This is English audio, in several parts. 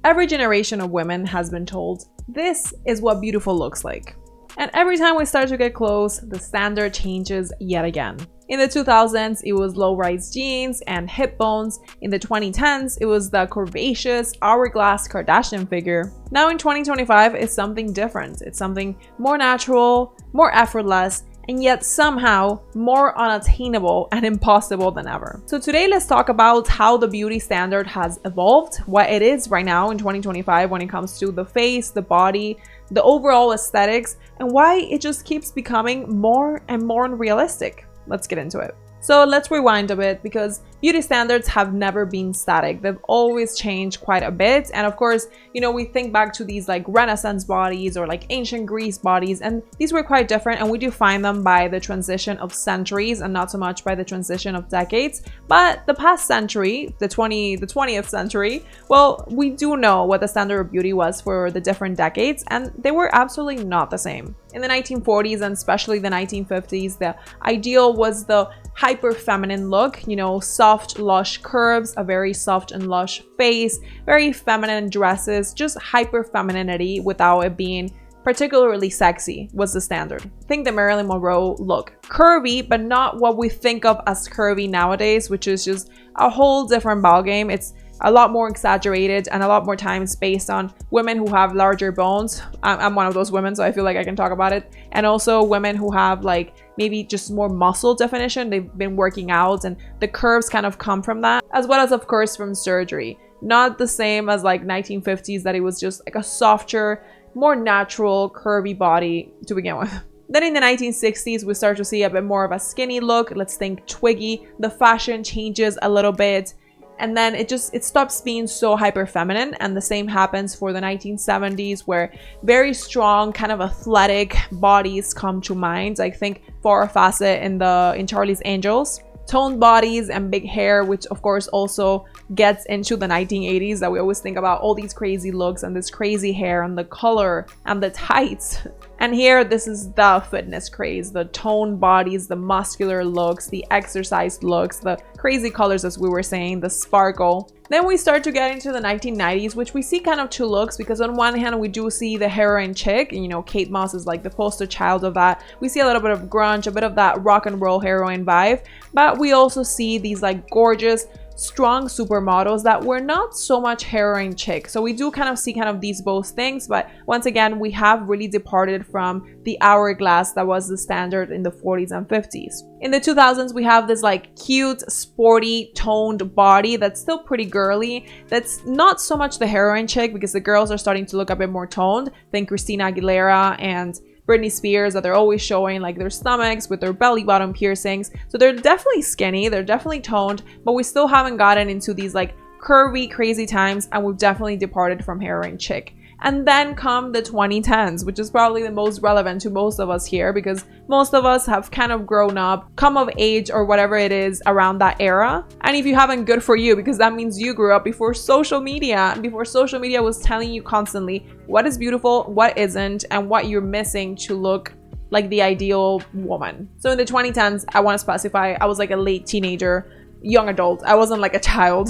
every generation of women has been told, this is what beautiful looks like. And every time we start to get close, the standard changes yet again. In the 2000s, it was low-rise jeans and hip bones. In the 2010s, it was the curvaceous, hourglass Kardashian figure. Now in 2025, it's something different. It's something more natural, more effortless, and yet somehow more unattainable and impossible than ever. So today, let's talk about how the beauty standard has evolved, what it is right now in 2025 when it comes to the face, the body, the overall aesthetics, and why it just keeps becoming more and more unrealistic. Let's get into it. So let's rewind a bit, because beauty standards have never been static. They've always changed quite a bit. And of course, you know, we think back to these like Renaissance bodies or like ancient Greece bodies, and these were quite different. And we do find them by the transition of centuries and not so much by the transition of decades. But the past century, the 20th century, well, we do know what the standard of beauty was for the different decades, and they were absolutely not the same. In the 1940s and especially the 1950s, the ideal was the hyper feminine look, you know, soft, lush curves, a very soft and lush face, very feminine dresses, just hyper femininity without it being particularly sexy was the standard. Think the Marilyn Monroe look. Curvy, but not what we think of as curvy nowadays, which is just a whole different ballgame. It's a lot more exaggerated and a lot more times based on women who have larger bones. I'm one of those women, so I feel like I can talk about it. And also women who have like maybe just more muscle definition. They've been working out and the curves kind of come from that, as well as of course from surgery. Not the same as like 1950s that it was just like a softer, more natural, curvy body to begin with. Then in the 1960s, we start to see a bit more of a skinny look. Let's think Twiggy. The fashion changes a little bit. And then it stops being so hyper feminine. And the same happens for the 1970s, where very strong, kind of athletic bodies come to mind. I think Farrah Fawcett in Charlie's Angels. Toned bodies and big hair, which of course also gets into the 1980s, that we always think about all these crazy looks and this crazy hair and the color and the tights. And here, this is the fitness craze, the toned bodies, the muscular looks, the exercised looks, the crazy colors, as we were saying, the sparkle. Then we start to get into the 1990s, which we see kind of two looks, because on one hand, we do see the heroin chick, and you know, Kate Moss is like the poster child of that. We see a little bit of grunge, a bit of that rock and roll heroine vibe, but we also see these like gorgeous, strong supermodels that were not so much heroine chic. So we do kind of see kind of these both things, but once again, we have really departed from the hourglass that was the standard in the 40s and 50s. In the 2000s, we have this like cute, sporty, toned body that's still pretty girly. That's not so much the heroine chic, because the girls are starting to look a bit more toned. Think Christina Aguilera and Britney Spears, that they're always showing like their stomachs with their belly button piercings. So they're definitely skinny, they're definitely toned, but we still haven't gotten into these like curvy, crazy times, and we've definitely departed from heroin chic. And then come the 2010s, which is probably the most relevant to most of us here, because most of us have kind of grown up, come of age or whatever it is around that era. And if you haven't, good for you, because that means you grew up before social media, and before social media was telling you constantly what is beautiful, what isn't, and what you're missing to look like the ideal woman. So in the 2010s, I want to specify, I was like a late teenager, young adult. I wasn't like a child.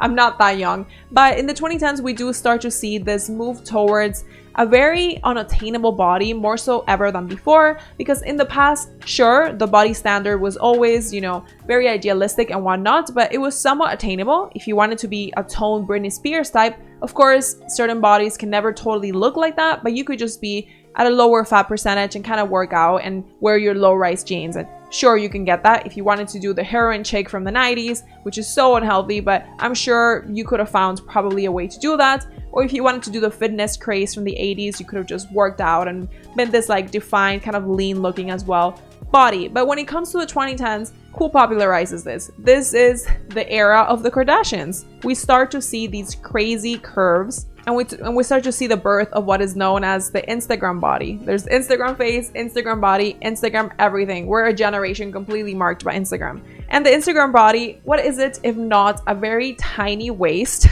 I'm not that young. But in the 2010s, we do start to see this move towards a very unattainable body, more so ever than before, because in the past, sure, the body standard was always, you know, very idealistic and whatnot, but it was somewhat attainable. If you wanted to be a toned Britney Spears type, of course, certain bodies can never totally look like that, but you could just be at a lower fat percentage and kind of work out and wear your low-rise jeans. And sure, you can get that if you wanted to do the heroin chic from the 90s, which is so unhealthy, but I'm sure you could have found probably a way to do that. Or if you wanted to do the fitness craze from the 80s, you could have just worked out and been this like defined, kind of lean looking as well body. But when it comes to the 2010s, who popularizes this? This is the era of the Kardashians. We start to see these crazy curves, and we start to see the birth of what is known as the Instagram body. There's Instagram face, Instagram body, Instagram everything. We're a generation completely marked by Instagram. And the Instagram body, what is it if not a very tiny waist,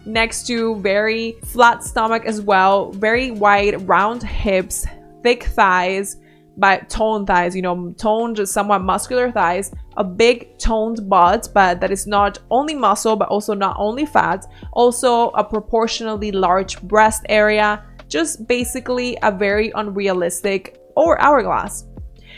next to very flat stomach as well, very wide round hips, thick thighs, by toned thighs, you know, toned, somewhat muscular thighs, a big toned butt, but that is not only muscle, but also not only fat, also a proportionally large breast area, just basically a very unrealistic or hourglass.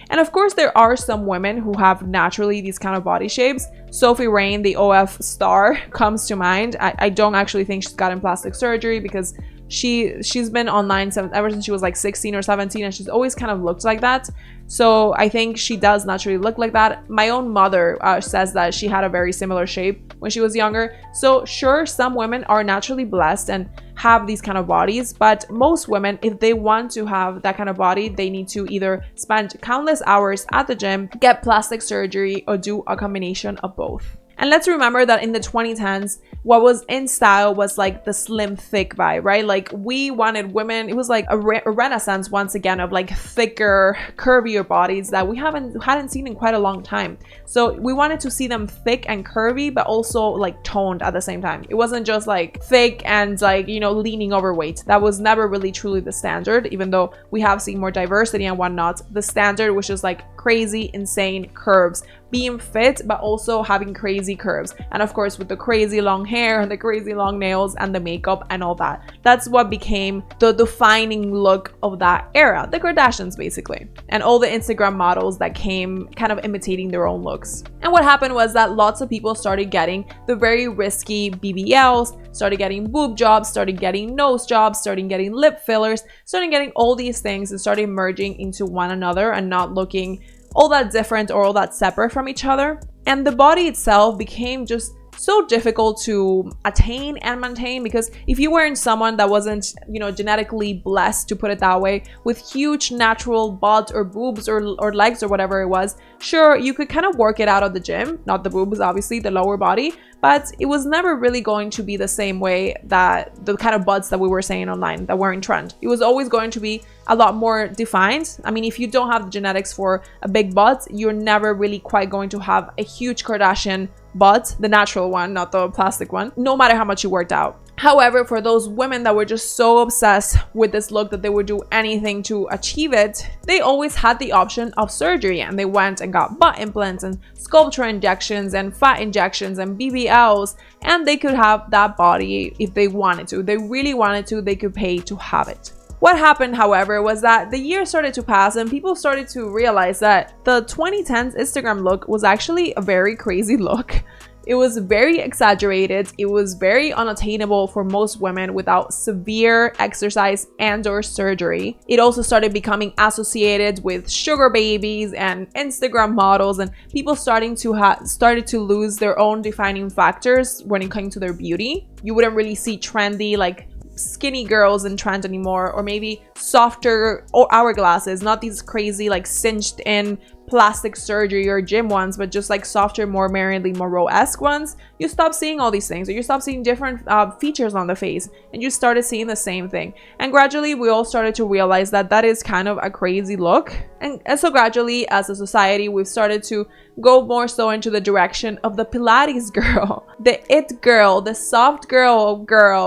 And of course, there are some women who have naturally these kind of body shapes. Sophie Rain, the OF star, comes to mind. I don't actually think she's gotten plastic surgery because she's been online ever since she was like 16 or 17, and she's always kind of looked like that. So I think she does naturally look like that. My own mother says that she had a very similar shape when she was younger. So sure, some women are naturally blessed and have these kind of bodies, but most women, if they want to have that kind of body, they need to either spend countless hours at the gym, get plastic surgery, or do a combination of both. And let's remember that in the 2010s, what was in style was like the slim thick vibe, right? Like we wanted women, it was like a renaissance once again of like thicker, curvier bodies that we hadn't seen in quite a long time. So we wanted to see them thick and curvy, but also like toned at the same time. It wasn't just like thick and like, you know, leaning overweight. That was never really truly the standard, even though we have seen more diversity and whatnot. The standard was just like crazy, insane curves, being fit, but also having crazy curves. And of course, with the crazy long hair and the crazy long nails and the makeup and all that. That's what became the defining look of that era. The Kardashians, basically. And all the Instagram models that came kind of imitating their own looks. And what happened was that lots of people started getting the very risky BBLs, started getting boob jobs, started getting nose jobs, started getting lip fillers, started getting all these things and started merging into one another and not looking all that different or all that separate from each other. And the body itself became just so difficult to attain and maintain, because if you weren't someone that wasn't, you know, genetically blessed, to put it that way, with huge natural butt or boobs or legs or whatever it was, sure, you could kind of work it out of the gym, not the boobs, obviously, the lower body, but it was never really going to be the same way that the kind of butts that we were saying online that were in trend. It was always going to be a lot more defined. I mean, if you don't have the genetics for a big butt, you're never really quite going to have a huge Kardashian butt, the natural one, not the plastic one, no matter how much you worked out. However, for those women that were just so obsessed with this look that they would do anything to achieve it, they always had the option of surgery, and they went and got butt implants and sculpture injections and fat injections and BBLs, and they could have that body if they wanted to. If they really wanted to, they could pay to have it. What happened, however, was that the years started to pass and people started to realize that the 2010s Instagram look was actually a very crazy look. It was very exaggerated. It was very unattainable for most women without severe exercise and or surgery. It also started becoming associated with sugar babies and Instagram models, and people started to lose their own defining factors when it came to their beauty. You wouldn't really see trendy, like skinny girls in trend anymore, or maybe softer or hourglasses, not these crazy like cinched in plastic surgery or gym ones, but just like softer, more Marilyn Monroe-esque ones. You stop seeing all these things, or you stop seeing different features on the face, and you started seeing the same thing. And gradually we all started to realize that that is kind of a crazy look. And so gradually as a society, we've started to go more so into the direction of the Pilates girl, the it girl, the soft girl,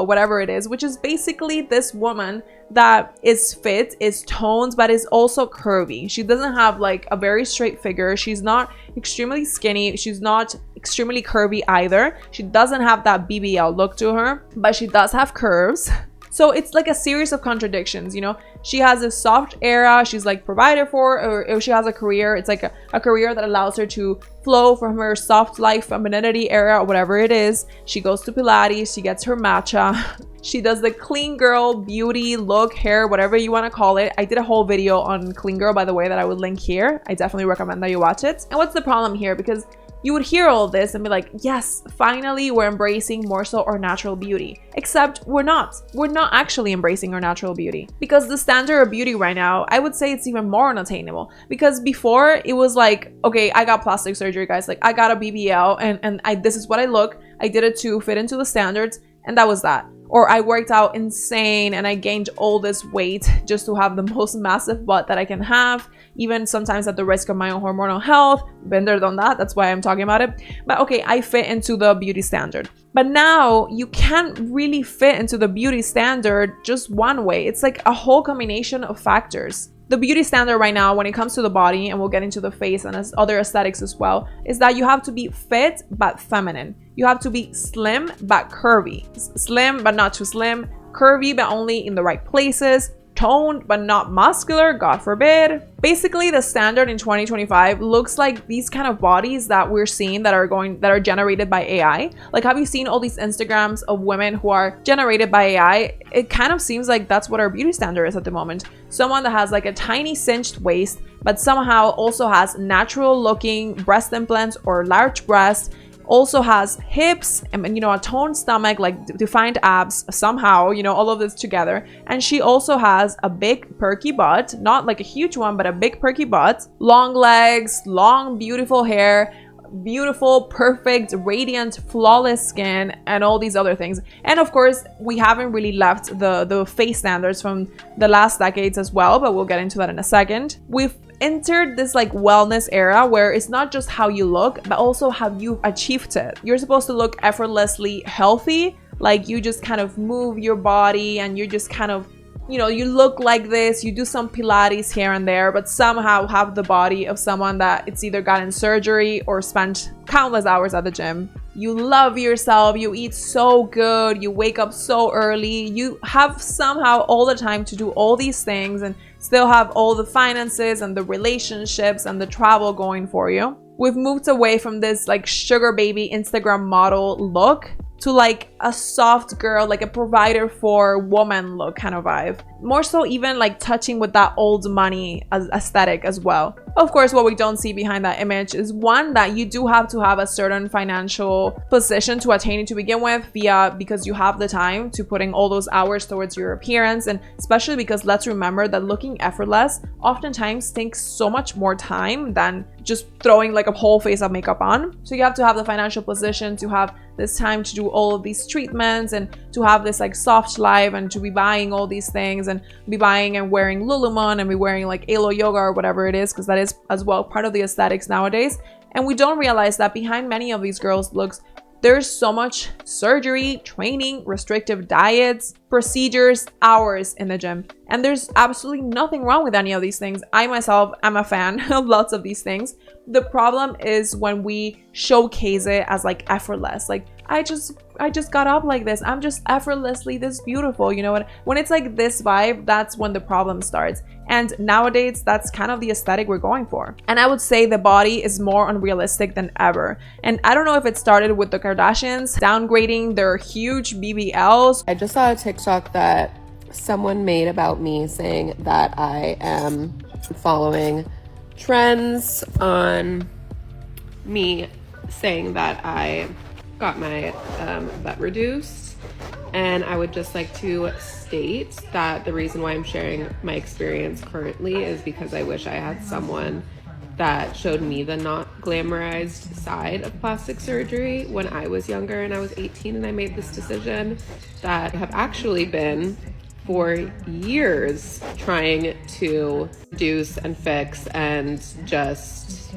whatever it is, which is basically this woman that is fit, is toned, but is also curvy. She doesn't have like a very straight figure. She's not extremely skinny. She's not extremely curvy either. She doesn't have that BBL look to her, but she does have curves. So it's like a series of contradictions, you know. She has a soft era, she's like provided for, or if she has a career, it's like a career that allows her to flow from her soft life femininity era or whatever it is. She goes to Pilates, she gets her matcha. She does the clean girl beauty look, hair, whatever you want to call it. I did a whole video on clean girl, by the way, that I would link here. I definitely recommend that you watch it. And what's the problem here? Because you would hear all this and be like, yes, finally we're embracing more so our natural beauty. Except we're not. We're not actually embracing our natural beauty. Because the standard of beauty right now, I would say it's even more unattainable. Because before it was like, okay, I got plastic surgery, guys. Like I got a BBL and this is what I look. I did it to fit into the standards, and that was that. Or I worked out insane and I gained all this weight just to have the most massive butt that I can have, even sometimes at the risk of my own hormonal health. Been there, done that. That's why I'm talking about it. But okay, I fit into the beauty standard. But now you can't really fit into the beauty standard just one way. It's like a whole combination of factors. The beauty standard right now when it comes to the body, and we'll get into the face and other aesthetics as well, is that you have to be fit but feminine. You have to be slim but curvy. Slim but not too slim. Curvy but only in the right places. Toned but not muscular, God forbid. Basically, the standard in 2025 looks like these kind of bodies that we're seeing that are generated by AI. Like, have you seen all these Instagrams of women who are generated by AI? It kind of seems like that's what our beauty standard is at the moment. Someone that has like a tiny cinched waist, but somehow also has natural looking breast implants or large breasts, also has hips and, you know, a toned stomach, like defined abs somehow, you know, all of this together. And she also has a big perky butt, not like a huge one, but a big perky butt, long legs, long beautiful hair, beautiful, perfect, radiant, flawless skin, and all these other things. And of course, we haven't really left the face standards from the last decades as well, but we'll get into that in a second. We've entered this like wellness era where it's not just how you look, but also how you've achieved it. You're supposed to look effortlessly healthy, like you just kind of move your body and you're just kind of, you know, you look like this, you do some Pilates here and there, but somehow have the body of someone that it's either gotten surgery or spent countless hours at the gym. You love yourself, you eat so good, you wake up so early, you have somehow all the time to do all these things and still have all the finances and the relationships and the travel going for you. We've moved away from this like sugar baby Instagram model look to like a soft girl, like a provider for woman look kind of vibe. More so even like touching with that old money aesthetic as well. Of course, what we don't see behind that image is one, that you do have to have a certain financial position to attain it to begin with, because you have the time to put in all those hours towards your appearance. And especially because let's remember that looking effortless oftentimes takes so much more time than just throwing like a whole face of makeup on. So you have to have the financial position to have this time to do all of these treatments and to have this like soft life and to be buying all these things and be buying and wearing Lululemon and be wearing like Alo Yoga or whatever it is, because that is as well part of the aesthetics nowadays. And we don't realize that behind many of these girls' looks, there's so much surgery, training, restrictive diets, procedures, hours in the gym. And there's absolutely nothing wrong with any of these things. I myself am a fan of lots of these things. The problem is when we showcase it as like effortless. Like, I just got up like this. I'm just effortlessly this beautiful. You know what? When it's like this vibe, that's when the problem starts. And nowadays, that's kind of the aesthetic we're going for. And I would say the body is more unrealistic than ever. And I don't know if it started with the Kardashians downgrading their huge BBLs. I just saw a TikTok that someone made about me saying that I am following trends on me saying that I got my butt reduced. And I would just like to state that the reason why I'm sharing my experience currently is because I wish I had someone that showed me the not glamorized side of plastic surgery when I was younger and I was 18 and I made this decision that I have actually been for years trying to reduce and fix, and just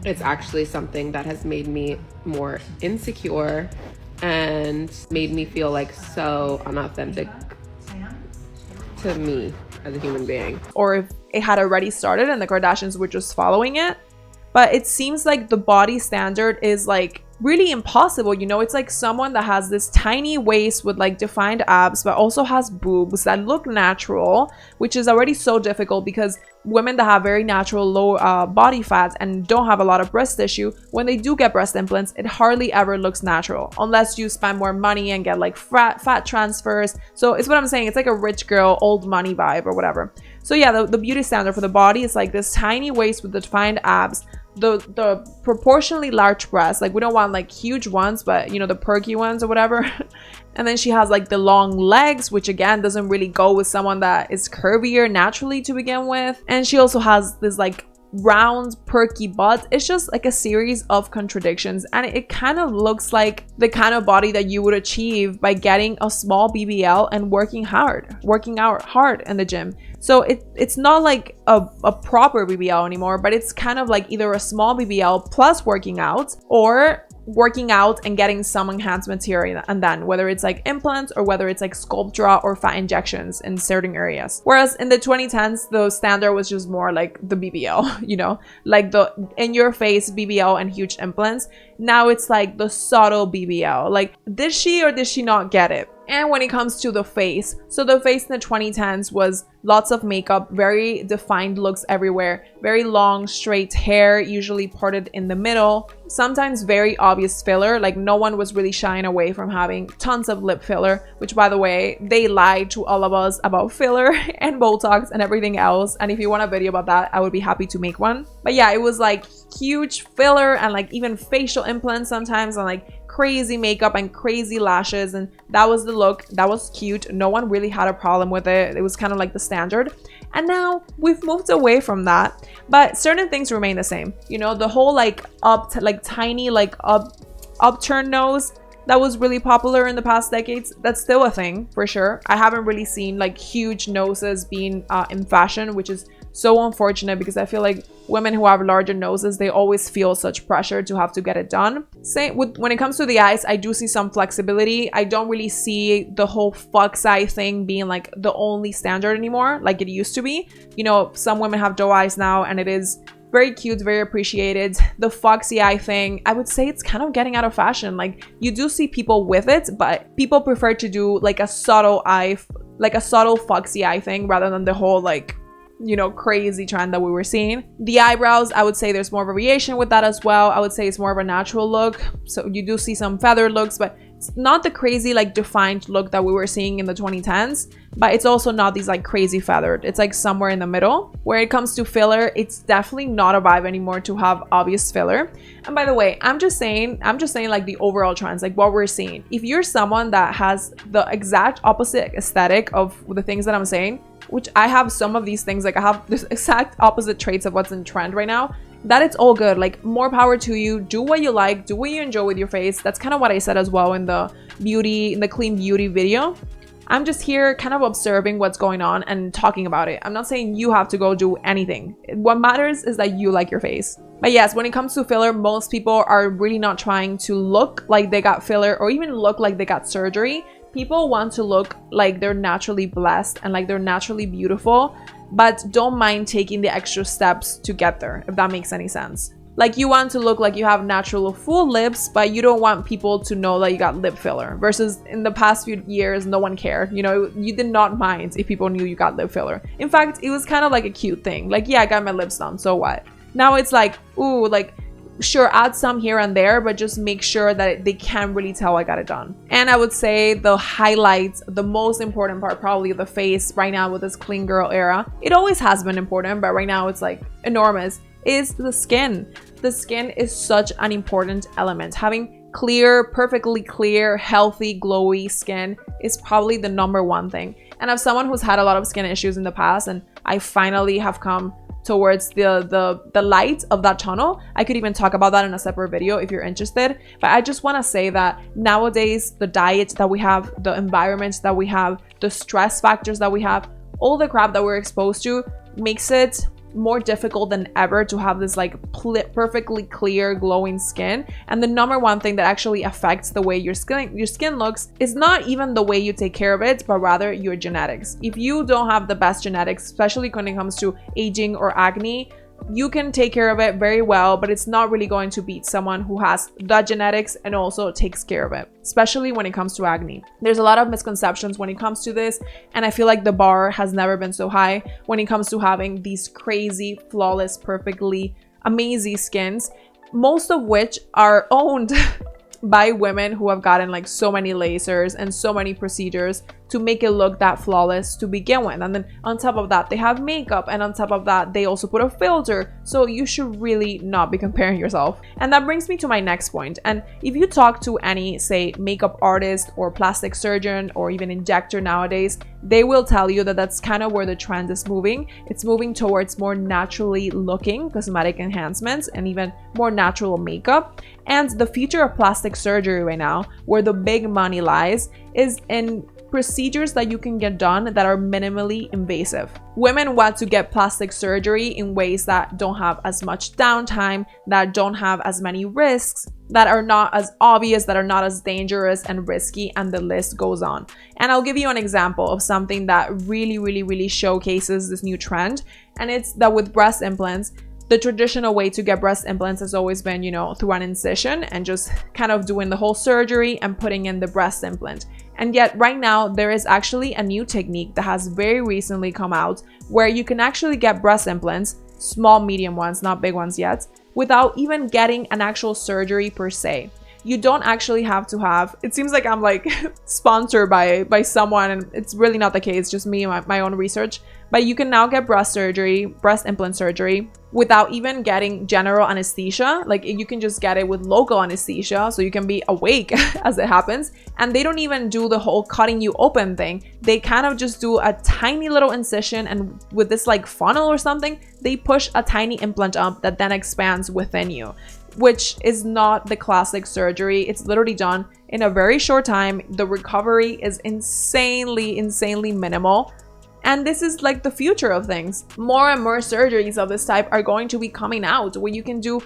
it's actually something that has made me more insecure and made me feel like so unauthentic to me as a human being. Or if it had already started and the Kardashians were just following it. But it seems like the body standard is like really impossible. You know, it's like someone that has this tiny waist with like defined abs, but also has boobs that look natural, which is already so difficult because women that have very natural low body fat and don't have a lot of breast tissue, when they do get breast implants, it hardly ever looks natural unless you spend more money and get like fat transfers. So it's what I'm saying. It's like a rich girl, old money vibe or whatever. So yeah, the beauty standard for the body is like this tiny waist with defined abs, the proportionally large breasts. Like, we don't want like huge ones, but you know, the perky ones or whatever. And then she has like the long legs, which again doesn't really go with someone that is curvier naturally to begin with. And she also has this like round perky butt. It's just like a series of contradictions, and it kind of looks like the kind of body that you would achieve by getting a small BBL and working out hard in the gym. So it's not like a proper BBL anymore, but it's kind of like either a small BBL plus working out, or working out and getting some enhancements here and then, whether it's like implants or whether it's like Sculptra or fat injections in certain areas. Whereas in the 2010s, the standard was just more like the BBL, you know, like the in your face BBL and huge implants. Now it's like the subtle BBL. Like, did she or did she not get it? And when it comes to the face, so the face in the 2010s was lots of makeup, very defined looks everywhere, very long, straight hair, usually parted in the middle, sometimes very obvious filler, like no one was really shying away from having tons of lip filler, which by the way, they lied to all of us about filler and Botox and everything else. And if you want a video about that, I would be happy to make one. But yeah, it was like huge filler and like even facial implants sometimes, and like crazy makeup and crazy lashes, and that was the look. That was cute. No one really had a problem with it. It was kind of like the standard. And now we've moved away from that, but certain things remain the same. You know, the whole like tiny upturned nose that was really popular in the past decades, that's still a thing for sure. I haven't really seen like huge noses being in fashion, which is so unfortunate, because I feel like women who have larger noses, they always feel such pressure to have to get it done. Same with when it comes to the eyes, I do see some flexibility. I don't really see the whole fox eye thing being like the only standard anymore like it used to be. You know, some women have doe eyes now and it is very cute, very appreciated. The foxy eye thing, I would say it's kind of getting out of fashion. Like, you do see people with it, but people prefer to do like a subtle eye, like a subtle foxy eye thing, rather than the whole like, you know, crazy trend that we were seeing. The eyebrows, I would say there's more variation with that as well. I would say it's more of a natural look. So you do see some feathered looks, but it's not the crazy like defined look that we were seeing in the 2010s, but it's also not these like crazy feathered. It's like somewhere in the middle. Where it comes to filler, it's definitely not a vibe anymore to have obvious filler. And by the way, I'm just saying like the overall trends, like what we're seeing. If you're someone that has the exact opposite aesthetic of the things that I'm saying, which I have some of these things, like I have this exact opposite traits of what's in trend right now, that it's all good. Like, more power to you. Do what you like, do what you enjoy with your face. That's kind of what I said as well in the clean beauty video. I'm just here kind of observing what's going on and talking about it. I'm not saying you have to go do anything. What matters is that you like your face. But yes, when it comes to filler, most people are really not trying to look like they got filler or even look like they got surgery. People want to look like they're naturally blessed and like they're naturally beautiful, but don't mind taking the extra steps to get there, if that makes any sense. Like, you want to look like you have natural full lips, but you don't want people to know that you got lip filler. Versus in the past few years, no one cared. You know, you did not mind if people knew you got lip filler. In fact, it was kind of like a cute thing. Like, yeah, I got my lips done, so what? Now it's like, ooh, like, sure, add some here and there, but just make sure that they can't really tell I got it done. And I would say the highlights, the most important part, probably the face right now with this clean girl era. It always has been important, but right now it's like enormous, is the skin. The skin is such an important element. Having clear, perfectly clear, healthy, glowy skin is probably the #1 thing. And as someone who's had a lot of skin issues in the past, and I finally have come towards the light of that tunnel, I could even talk about that in a separate video if you're interested. But I just want to say that nowadays, the diet that we have, the environments that we have, the stress factors that we have, all the crap that we're exposed to makes it more difficult than ever to have this like perfectly clear glowing skin. And the #1 thing that actually affects the way your skin looks is not even the way you take care of it, but rather your genetics. If you don't have the best genetics, especially when it comes to aging or acne, you can take care of it very well, but it's not really going to beat someone who has the genetics and also takes care of it, especially when it comes to acne. There's a lot of misconceptions when it comes to this, and I feel like the bar has never been so high when it comes to having these crazy, flawless, perfectly amazing skins, most of which are owned by women who have gotten like so many lasers and so many procedures to make it look that flawless to begin with. And then on top of that, they have makeup, and on top of that, they also put a filter. So you should really not be comparing yourself. And that brings me to my next point. And if you talk to any, say, makeup artist or plastic surgeon or even injector nowadays, they will tell you that that's kind of where the trend is moving. It's moving towards more naturally looking cosmetic enhancements and even more natural makeup. And the future of plastic surgery right now, where the big money lies, is in procedures that you can get done that are minimally invasive. Women want to get plastic surgery in ways that don't have as much downtime, that don't have as many risks, that are not as obvious, that are not as dangerous and risky, and the list goes on. And I'll give you an example of something that really showcases this new trend, and it's that with breast implants, the traditional way to get breast implants has always been, through an incision and just kind of doing the whole surgery and putting in the breast implant. And yet right now there is actually a new technique that has very recently come out where you can actually get breast implants, small, medium ones, not big ones yet, without even getting an actual surgery per se. You don't actually have to have, it seems like I'm like sponsored by someone, and it's really not the case, just me and my own research. But you can now get breast implant surgery, without even getting general anesthesia. Like you can just get it with local anesthesia, so you can be awake as it happens. And they don't even do the whole cutting you open thing. They kind of just do a tiny little incision, and with this like funnel or something, they push a tiny implant up that then expands within you, which is not the classic surgery. It's literally done in a very short time. The recovery is insanely minimal. And this is like the future of things. More and more surgeries of this type are going to be coming out where you can do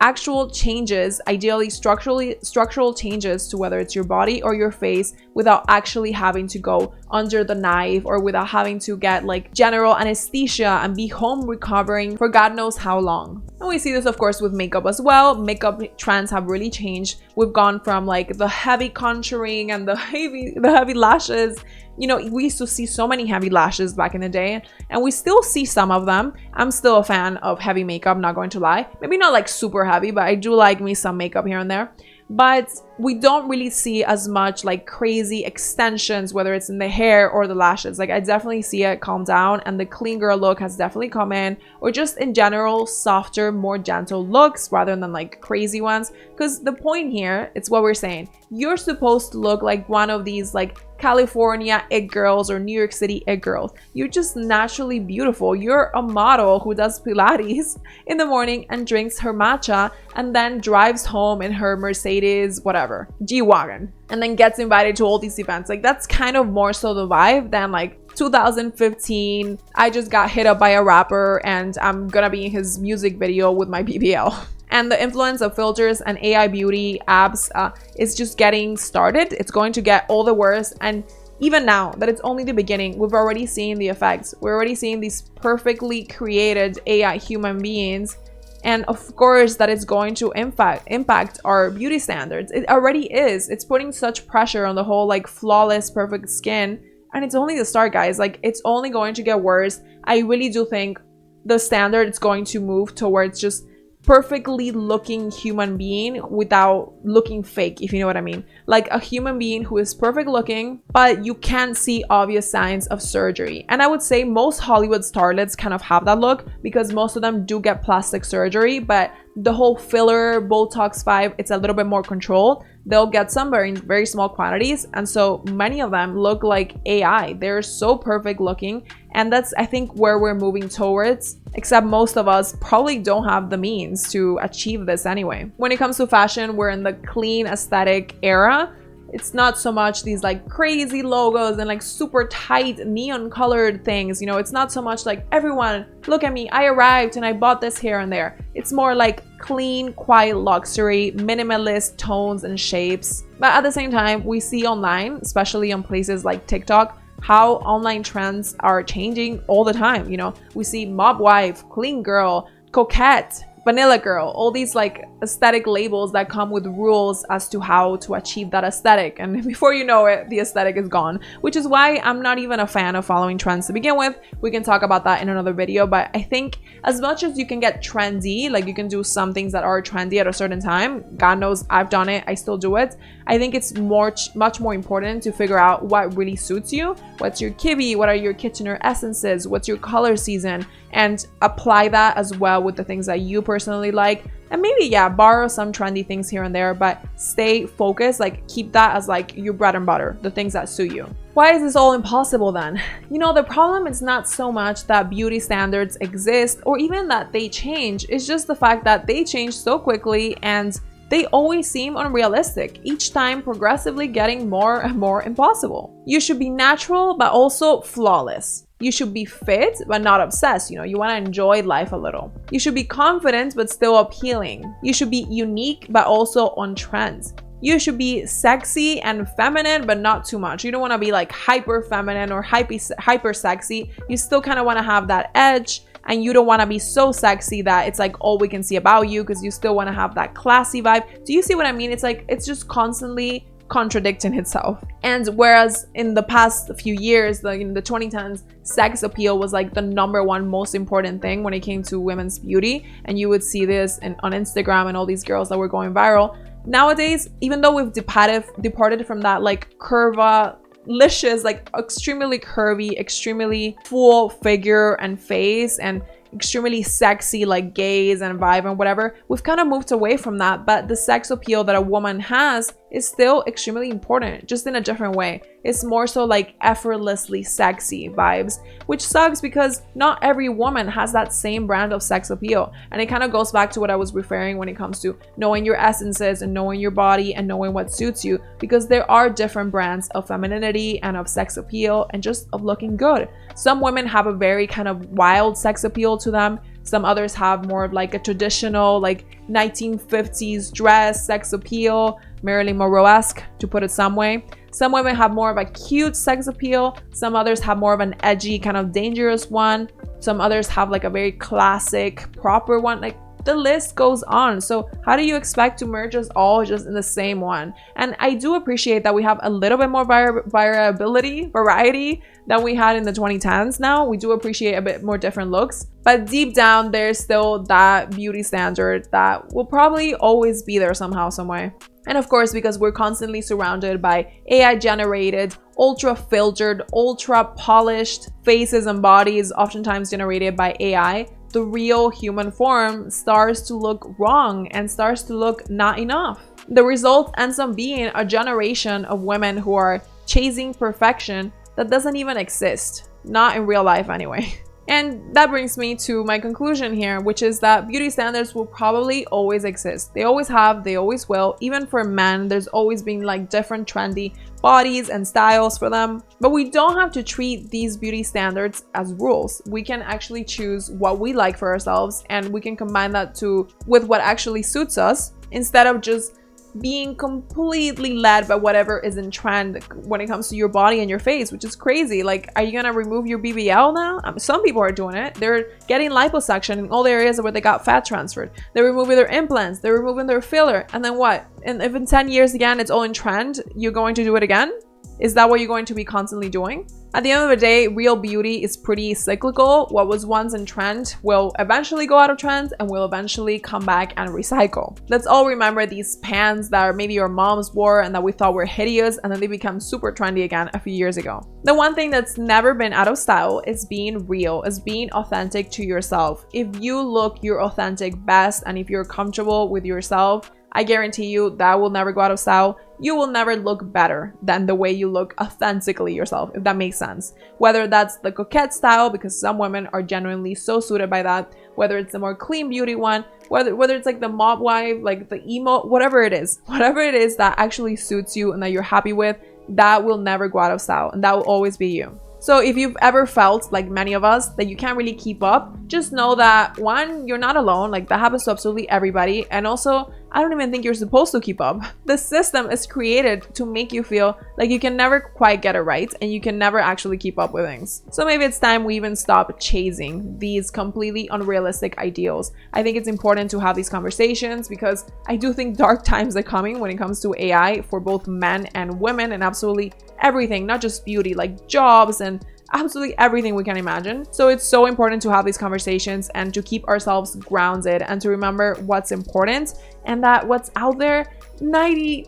actual changes, ideally structural changes to whether it's your body or your face, without actually having to go under the knife or without having to get like general anesthesia and be home recovering for God knows how long. And we see this of course with makeup as well. Makeup trends have really changed. We've gone from like the heavy contouring and the heavy lashes. We used to see so many heavy lashes back in the day, and we still see some of them. I'm still a fan of heavy makeup, not going to lie. Maybe not like super heavy, but I do like me some makeup here and there. But we don't really see as much like crazy extensions, whether it's in the hair or the lashes. Like I definitely see it calm down, and the clean girl look has definitely come in, or just in general softer, more gentle looks rather than like crazy ones. Because the point here, it's what we're saying, you're supposed to look like one of these like California it girls or New York City it girls. You're just naturally beautiful. You're a model who does Pilates in the morning and drinks her matcha and then drives home in her Mercedes whatever G-Wagon and then gets invited to all these events. Like that's kind of more so the vibe than like 2015 I just got hit up by a rapper and I'm gonna be in his music video with my BBL. And the influence of filters and AI beauty apps is just getting started. It's going to get all the worse. And even now that it's only the beginning, we've already seen the effects. We're already seeing these perfectly created AI human beings. And of course that it's going to impact our beauty standards. It already is. It's putting such pressure on the whole like flawless, perfect skin. And it's only the start, guys. Like it's only going to get worse. I really do think the standard is going to move towards just perfectly looking human being without looking fake, if you know what I mean. Like a human being who is perfect looking, but you can't see obvious signs of surgery. And I would say most Hollywood starlets kind of have that look because most of them do get plastic surgery, but the whole filler Botox vibe, it's a little bit more controlled. They'll get some in very small quantities, and so many of them look like AI. They're so perfect looking, and that's I think where we're moving towards, except most of us probably don't have the means to achieve this anyway. When it comes to fashion, we're in the clean aesthetic era. It's not so much these like crazy logos and like super tight neon colored things, it's not so much like everyone look at me, I arrived and I bought this here and there. It's more like clean, quiet luxury, minimalist tones and shapes. But at the same time, we see online, especially on places like TikTok, how online trends are changing all the time. We see mob wife, clean girl, coquette, vanilla girl, all these like aesthetic labels that come with rules as to how to achieve that aesthetic, and before you know it, the aesthetic is gone, which is why I'm not even a fan of following trends to begin with. We can talk about that in another video, but I think as much as you can get trendy, like you can do some things that are trendy at a certain time, God knows I've done it, I still do it. I think it's much more important to figure out what really suits you. What's your kiwi? What are your Kitchener essences? What's your color season? And apply that as well with the things that you personally like. And maybe, yeah, borrow some trendy things here and there, but stay focused, like keep that as like your bread and butter, the things that suit you. Why is this all impossible then? The problem is not so much that beauty standards exist or even that they change. It's just the fact that they change so quickly and They always seem unrealistic, each time progressively getting more and more impossible. You should be natural, but also flawless. You should be fit, but not obsessed. You want to enjoy life a little. You should be confident, but still appealing. You should be unique, but also on trend. You should be sexy and feminine, but not too much. You don't want to be like hyper feminine or hyper sexy. You still kind of want to have that edge, and you don't want to be so sexy that it's like all we can see about you, because you still want to have that classy vibe. Do you see what I mean? It's like, it's just constantly contradicting itself. And whereas in the past few years, like in the 2010s, sex appeal was like the #1 most important thing when it came to women's beauty. And you would see this on Instagram and all these girls that were going viral. Nowadays, even though we've departed from that like curvilicious, like extremely curvy, extremely full figure and face, and extremely sexy like gaze and vibe and whatever, we've kind of moved away from that. But the sex appeal that a woman has is still extremely important, just in a different way. It's more so like effortlessly sexy vibes, which sucks because not every woman has that same brand of sex appeal. And it kind of goes back to what I was referring when it comes to knowing your essences and knowing your body and knowing what suits you, because there are different brands of femininity and of sex appeal and just of looking good. Some women have a very kind of wild sex appeal to them. Some others have more of like a traditional like 1950s dress sex appeal, Marilyn Monroe-esque, to put it some way. Some women have more of a cute sex appeal. Some others have more of an edgy, kind of dangerous one. Some others have like a very classic, proper one. Like, the list goes on. So how do you expect to merge us all just in the same one? And I do appreciate that we have a little bit more variety than we had in the 2010s. Now we do appreciate a bit more different looks, but deep down there's still that beauty standard that will probably always be there somehow, some way. And of course, because we're constantly surrounded by AI generated, ultra filtered, ultra polished faces and bodies, oftentimes generated by AI, the real human form starts to look wrong and starts to look not enough. The result ends up being a generation of women who are chasing perfection that doesn't even exist, not in real life anyway. And that brings me to my conclusion here, which is that beauty standards will probably always exist. They always have, they always will. Even for men, there's always been like different trendy bodies and styles for them. But we don't have to treat these beauty standards as rules. We can actually choose what we like for ourselves, and we can combine that with what actually suits us, instead of just being completely led by whatever is in trend when it comes to your body and your face, which is crazy. Like, are you gonna remove your BBL now? Some people are doing it. They're getting liposuction in all the areas where they got fat transferred. They're removing their implants, they're removing their filler, and then what? And if in 10 years again it's all in trend, you're going to do it again? Is that what you're going to be constantly doing? At the end of the day, real beauty is pretty cyclical. What was once in trend will eventually go out of trend and will eventually come back and recycle. Let's all remember these pants that maybe your moms wore and that we thought were hideous, and then they become super trendy again a few years ago. The one thing that's never been out of style is being real, is being authentic to yourself. If you look your authentic best and if you're comfortable with yourself, I guarantee you that will never go out of style. You will never look better than the way you look authentically yourself, if that makes sense. Whether that's the coquette style, because some women are genuinely so suited by that, whether it's the more clean beauty one, whether it's like the mob wife, like the emo, whatever it is that actually suits you and that you're happy with, that will never go out of style, and that will always be you. So if you've ever felt, like many of us, that you can't really keep up, just know that, one, you're not alone. Like, that happens to absolutely everybody. And also, I don't even think you're supposed to keep up. The system is created to make you feel like you can never quite get it right and you can never actually keep up with things. So maybe it's time we even stop chasing these completely unrealistic ideals. I think it's important to have these conversations, because I do think dark times are coming when it comes to AI for both men and women, and absolutely everything, not just beauty, like jobs and absolutely everything we can imagine. So it's so important to have these conversations and to keep ourselves grounded and to remember what's important, and that what's out there 99%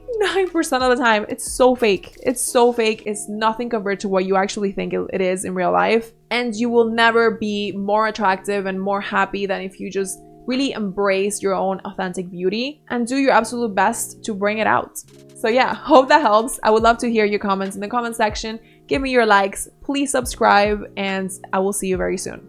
of the time, it's so fake. It's so fake. It's nothing compared to what you actually think it is in real life. And you will never be more attractive and more happy than if you just really embrace your own authentic beauty and do your absolute best to bring it out. So yeah, hope that helps. I would love to hear your comments in the comment section. Give me your likes, please subscribe, and I will see you very soon.